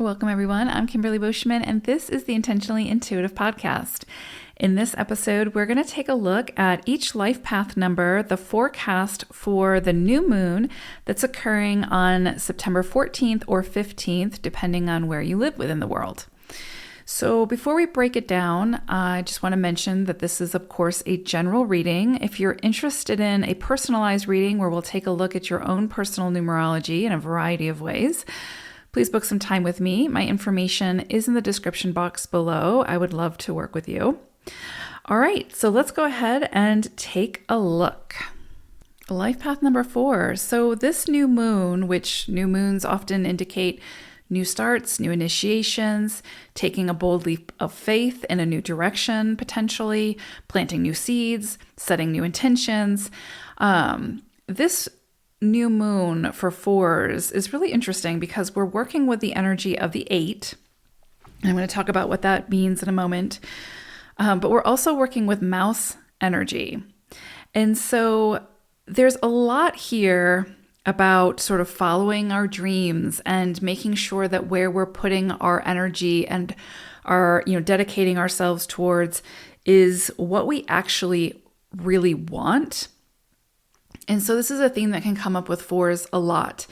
Welcome, everyone. I'm Kimberly Bushman, and this is the Intentionally Intuitive podcast. In this episode, we're going to take a look at each life path number, the forecast for the new moon that's occurring on September 14th or 15th, depending on where you live within the world. So before we break it down, I just want to mention that this is, of course, a general reading. If you're interested in a personalized reading where we'll take a look at your own personal numerology in a variety of ways, please book some time with me. My information is in the description box below. I would love to work with you. All right, so let's go ahead and take a look. Life path number 4. So this new moon, which new moons often indicate new starts, new initiations, taking a bold leap of faith in a new direction, potentially, planting new seeds, setting new intentions. This new moon for 4s is really interesting because we're working with the energy of the 8. And I'm going to talk about what that means in a moment. But we're also working with mouse energy. And so there's a lot here about sort of following our dreams and making sure that where we're putting our energy and our, dedicating ourselves towards is what we actually really want. And so this is a theme that can come up with 4s a lot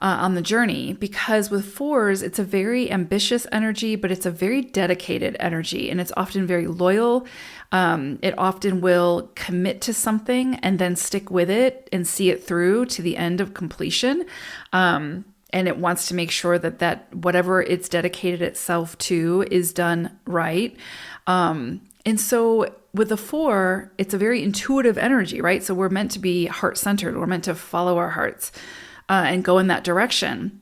on the journey, because with 4s, it's a very ambitious energy, but it's a very dedicated energy, and it's often very loyal. It often will commit to something and then stick with it and see it through to the end of completion. And it wants to make sure that whatever it's dedicated itself to is done right. And so with the 4, it's a very intuitive energy, right? So we're meant to be heart-centered. We're meant to follow our hearts and go in that direction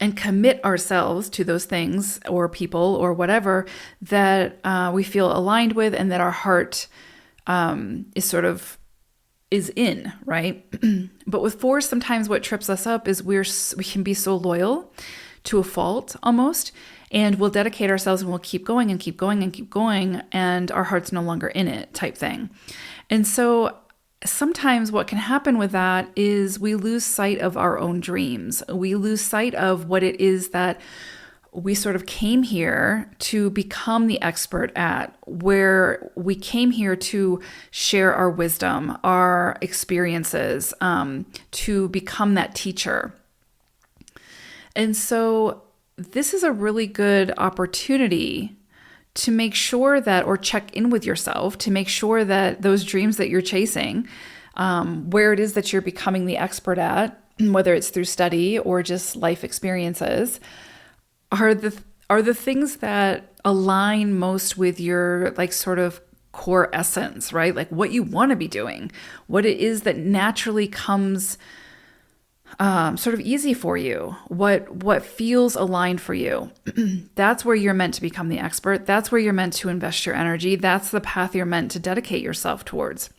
and commit ourselves to those things or people or whatever that we feel aligned with and that our heart is in, right? But with 4s, sometimes what trips us up is we can be so loyal to a fault almost, and we'll dedicate ourselves and we'll keep going and keep going and keep going, and our heart's no longer in it type thing. And so sometimes what can happen with that is we lose sight of our own dreams. We lose sight of what it is that we sort of came here to become the expert at, where we came here to share our wisdom, our experiences, to become that teacher. And so this is a really good opportunity to make sure that, or check in with yourself to make sure that those dreams that you're chasing, where it is that you're becoming the expert at, whether it's through study or just life experiences, are the things that align most with your sort of core essence, right? Like what you want to be doing, what it is that naturally comes sort of easy for you, what feels aligned for you. That's where you're meant to become the expert. That's where you're meant to invest your energy. That's the path you're meant to dedicate yourself towards.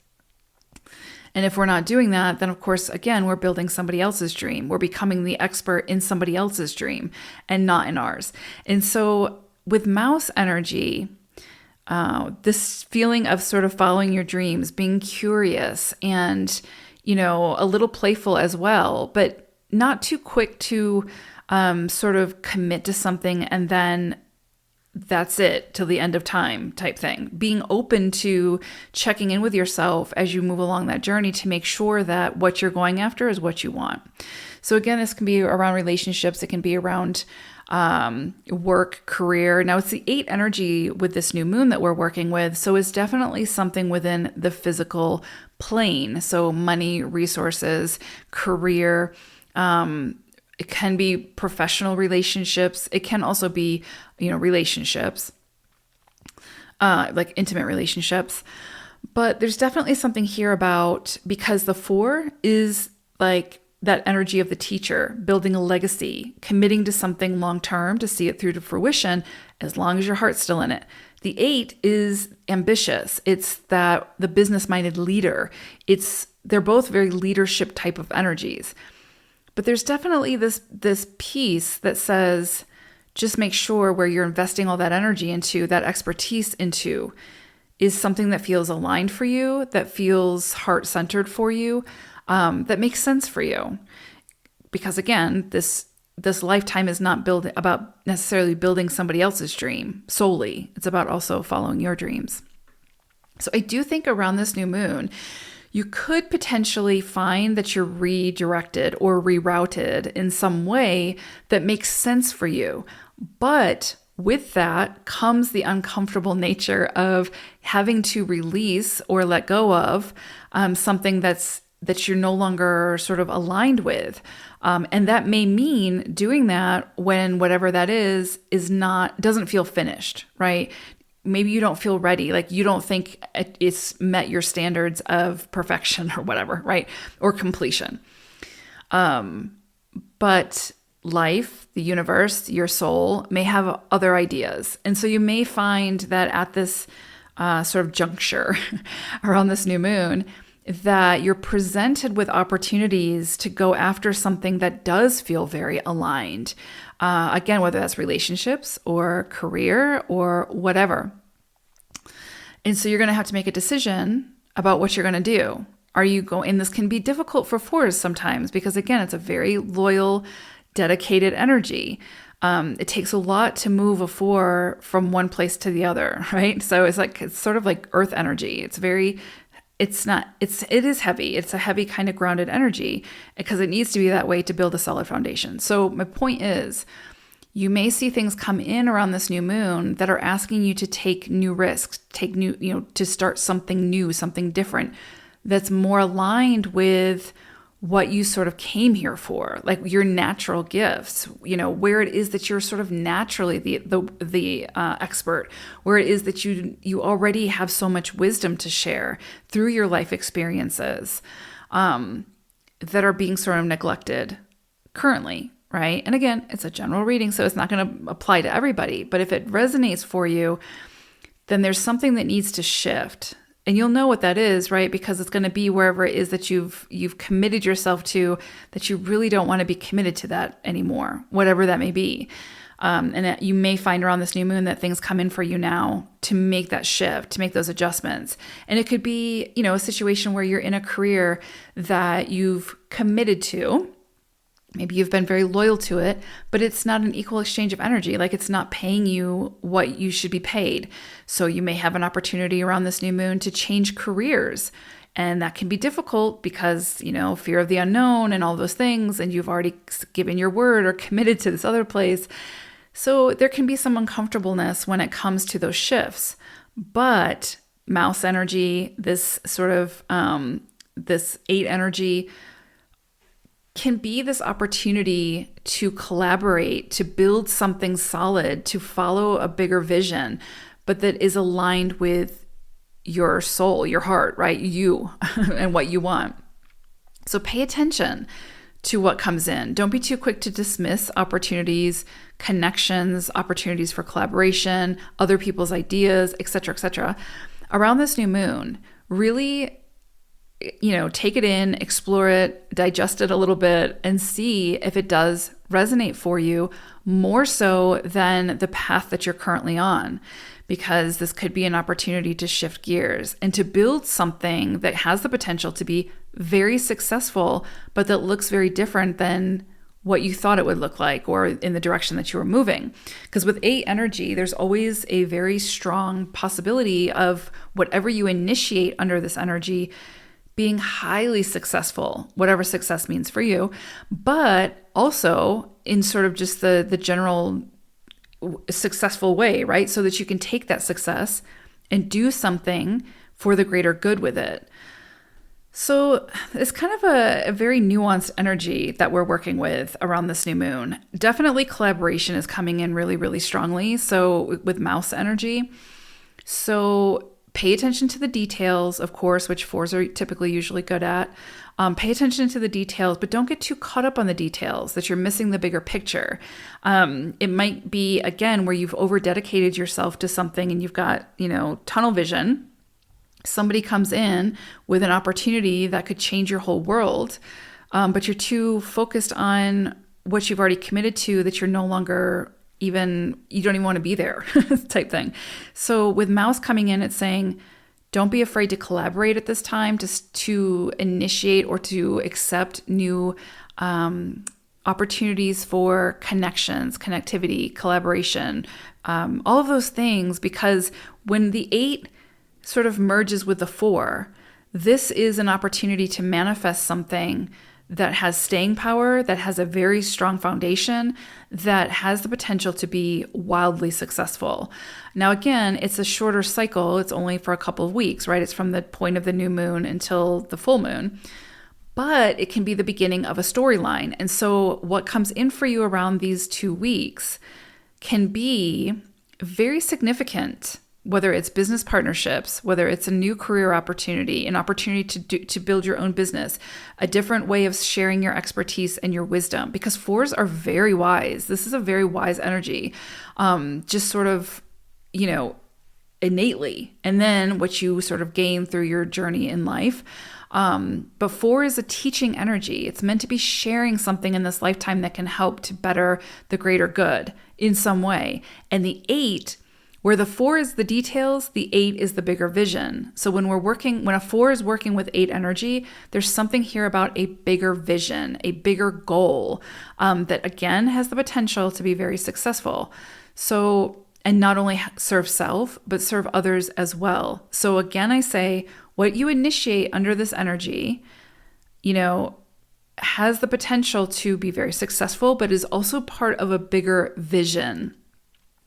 And if we're not doing that, then of course, again, we're building somebody else's dream. We're becoming the expert in somebody else's dream and not in ours. And so with mouse energy, this feeling of sort of following your dreams, being curious and a little playful as well, but not too quick to sort of commit to something and then that's it till the end of time type thing. Being open to checking in with yourself as you move along that journey to make sure that what you're going after is what you want. So again, this can be around relationships. It can be around work, career. Now it's the 8 energy with this new moon that we're working with. So it's definitely something within the physical plane. So money, resources, career. It can be professional relationships. It can also be, relationships, like intimate relationships. But there's definitely something here about, because the 4 is like that energy of the teacher, building a legacy, committing to something long-term to see it through to fruition, as long as your heart's still in it. The 8 is ambitious. It's the business-minded leader. They're both very leadership type of energies. But there's definitely this piece that says, just make sure where you're investing all that energy into, that expertise into, is something that feels aligned for you, that feels heart-centered for you, that makes sense for you. Because again, this this lifetime is not about necessarily building somebody else's dream solely. It's about also following your dreams. So I do think around this new moon, you could potentially find that you're redirected or rerouted in some way that makes sense for you. But with that comes the uncomfortable nature of having to release or let go of something that you're no longer sort of aligned with. And that may mean doing that when whatever that is doesn't feel finished, right? Maybe you don't feel ready. Like you don't think it's met your standards of perfection or whatever, right? Or completion. But life, the universe, your soul may have other ideas. And so you may find that at this sort of juncture around this new moon, that you're presented with opportunities to go after something that does feel very aligned. Again, whether that's relationships or career or whatever. And so you're going to have to make a decision about what you're going to do. Are you going, and this can be difficult for fours sometimes because again, it's a very loyal, dedicated energy. It takes a lot to move a four from one place to the other, right? So it's sort of like earth energy. It is heavy. It's a heavy kind of grounded energy because it needs to be that way to build a solid foundation. So my point is, you may see things come in around this new moon that are asking you to take new risks, to start something new, something different that's more aligned with what you sort of came here for, like your natural gifts, where it is that you're sort of naturally the expert, where it is that you already have so much wisdom to share through your life experiences that are being sort of neglected currently, right? And again, it's a general reading, so it's not going to apply to everybody. But if it resonates for you, then there's something that needs to shift. And you'll know what that is, right? Because it's going to be wherever it is that you've committed yourself to, that you really don't want to be committed to that anymore, whatever that may be. And you may find around this new moon that things come in for you now to make that shift, to make those adjustments. And it could be, a situation where you're in a career that you've committed to. Maybe you've been very loyal to it, but it's not an equal exchange of energy. Like it's not paying you what you should be paid. So you may have an opportunity around this new moon to change careers. And that can be difficult because, fear of the unknown and all those things. And you've already given your word or committed to this other place. So there can be some uncomfortableness when it comes to those shifts. But mouse energy, this sort of, this 8 energy, can be this opportunity to collaborate, to build something solid, to follow a bigger vision, but that is aligned with your soul, your heart, right? You and what you want. So pay attention to what comes in. Don't be too quick to dismiss opportunities, connections, opportunities for collaboration, other people's ideas, etc., etc. Around this new moon, really take it in, explore it, digest it a little bit, and see if it does resonate for you more so than the path that you're currently on. Because this could be an opportunity to shift gears and to build something that has the potential to be very successful, but that looks very different than what you thought it would look like or in the direction that you were moving. Because with 8 energy, there's always a very strong possibility of whatever you initiate under this energy being highly successful, whatever success means for you, but also in sort of just the general successful way, right? So that you can take that success and do something for the greater good with it. So it's kind of a very nuanced energy that we're working with around this new moon. Definitely collaboration is coming in really, really strongly. So with mouse energy. So pay attention to the details, of course, which fours are typically usually good at. Pay attention to the details, but don't get too caught up on the details that you're missing the bigger picture. It might be, again, where you've over-dedicated yourself to something and you've got, tunnel vision. Somebody comes in with an opportunity that could change your whole world, but you're too focused on what you've already committed to that you're no longer you don't even want to be there type thing. So with mouse coming in, it's saying, don't be afraid to collaborate at this time, to initiate or to accept new opportunities for connections, connectivity, collaboration, all of those things, because when the 8 sort of merges with the 4, this is an opportunity to manifest something that has staying power, that has a very strong foundation, that has the potential to be wildly successful. Now, again, it's a shorter cycle. It's only for a couple of weeks, right? It's from the point of the new moon until the full moon. But it can be the beginning of a storyline. And so what comes in for you around these 2 weeks can be very significant, whether it's business partnerships, whether it's a new career opportunity, an opportunity to build your own business, a different way of sharing your expertise and your wisdom, because 4s are very wise. This is a very wise energy, just sort of, innately. And then what you sort of gain through your journey in life. But 4 is a teaching energy. It's meant to be sharing something in this lifetime that can help to better the greater good in some way. And the 8, where the 4 is the details, the 8 is the bigger vision. So when a 4 is working with 8 energy, there's something here about a bigger vision, a bigger goal, that again has the potential to be very successful. So, and not only serve self, but serve others as well. So again, I say, what you initiate under this energy, has the potential to be very successful, but is also part of a bigger vision.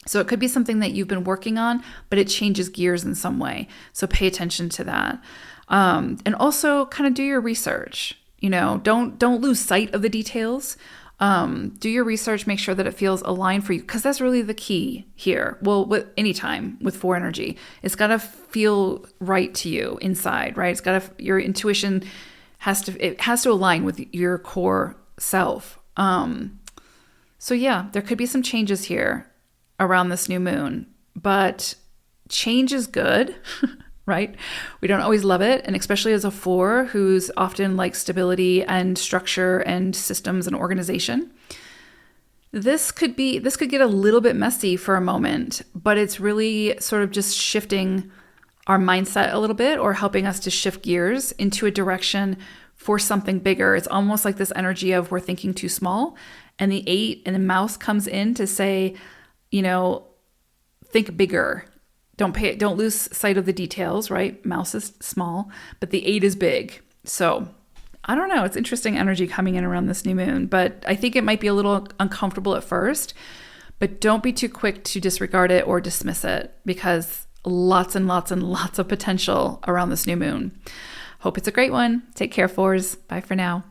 So it could be something that you've been working on, but it changes gears in some way. So pay attention to that. And also kind of do your research. Don't lose sight of the details. Do your research, make sure that it feels aligned for you, because that's really the key here. Well, with any time with 4 energy, it's got to feel right to you inside, right? Your intuition has to align with your core self. So yeah, there could be some changes here around this new moon, but change is good, right? We don't always love it. And especially as a 4 who's often like stability and structure and systems and organization, this could get a little bit messy for a moment, but it's really sort of just shifting our mindset a little bit, or helping us to shift gears into a direction for something bigger. It's almost like this energy of we're thinking too small, and the 8 and the mouse comes in to say, think bigger. Don't lose sight of the details, right? Mouse is small, but the 8 is big. So I don't know. It's interesting energy coming in around this new moon, but I think it might be a little uncomfortable at first, but don't be too quick to disregard it or dismiss it, because lots and lots and lots of potential around this new moon. Hope it's a great one. Take care, 4s. Bye for now.